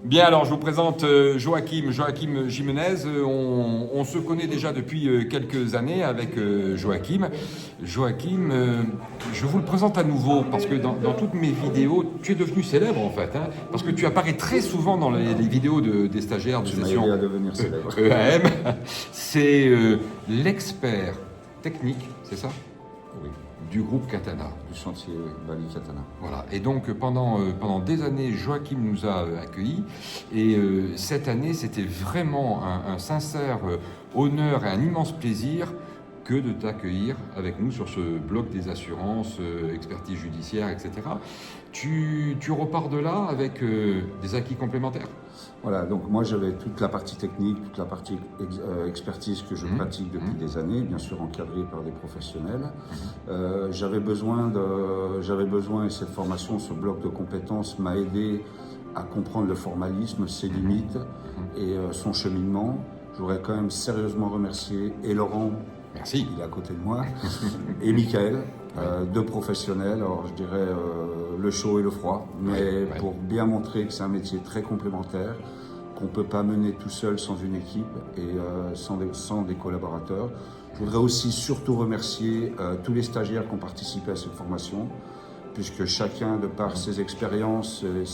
Bien, alors je vous présente Joachim Jimenez. On se connaît déjà depuis quelques années avec Joachim. Joachim, je vous le présente à nouveau parce que dans toutes mes vidéos, tu es devenu célèbre en fait, hein, parce que tu apparais très souvent dans les vidéos des stagiaires de Tu m'as session aidé à devenir célèbre. EAM. C'est l'expert technique, c'est ça? Oui, Du groupe Katana. du chantier Bali Katana. Voilà. Et donc pendant des années, Joachim nous a accueillis. Et cette année, c'était vraiment un sincère honneur et un immense plaisir que de t'accueillir avec nous sur ce bloc des assurances, expertise judiciaire, etc. Tu repars de là avec des acquis complémentaires? Voilà, donc moi j'avais toute la partie technique, toute la partie expertise que je pratique depuis des années, bien sûr encadrée par des professionnels. J'avais besoin, et cette formation, ce bloc de compétences m'a aidé à comprendre le formalisme, ses limites et son cheminement. Je voudrais quand même sérieusement remercier et Laurent, Merci. il est à côté de moi, et Michael, deux professionnels, alors je dirais le chaud et le froid, mais pour bien montrer que c'est un métier très complémentaire, qu'on ne peut pas mener tout seul sans une équipe et sans des collaborateurs. Je voudrais aussi surtout remercier tous les stagiaires qui ont participé à cette formation, puisque chacun, de par ses expériences et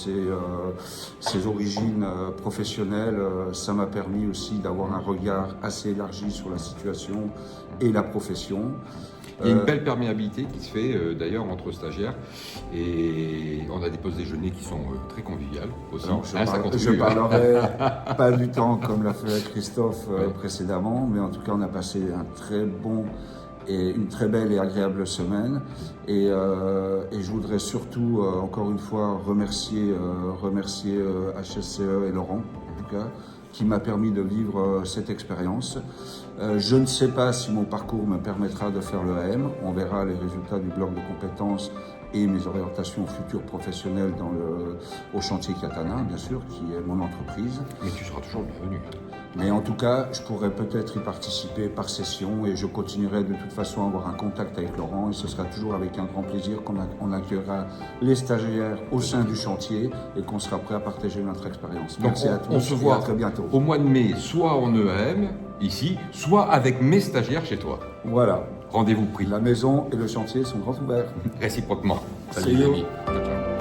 ses origines professionnelles, ça m'a permis aussi d'avoir un regard assez élargi sur la situation et la profession. Il y a une belle perméabilité qui se fait d'ailleurs entre stagiaires et on a des pauses déjeuner qui sont très conviviales aussi. Alors, Ça continue. je parlerai pas du temps comme l'a fait Christophe précédemment, mais en tout cas on a passé un très bon et une très belle et agréable semaine. Et je voudrais surtout encore une fois remercier HSCE et Laurent en tout cas, qui m'a permis de vivre cette expérience. Je ne sais pas si mon parcours me permettra de faire l'EAM. On verra les résultats du bloc de compétences et mes orientations futures professionnelles au chantier Katana, bien sûr, qui est mon entreprise. Mais tu seras toujours le bienvenu. Mais en tout cas, je pourrais peut-être y participer par session et je continuerai de toute façon à avoir un contact avec Laurent et ce sera toujours avec un grand plaisir qu'on accueillera les stagiaires au sein du chantier et qu'on sera prêt à partager notre expérience. Merci à tous. On se et voit à très bientôt. au mois de mai, soit en EAM, ici, soit avec mes stagiaires chez toi. Voilà, Rendez-vous pris. la maison et le chantier sont grands ouverts. Réciproquement. See Salut les you. amis. Ciao, ciao.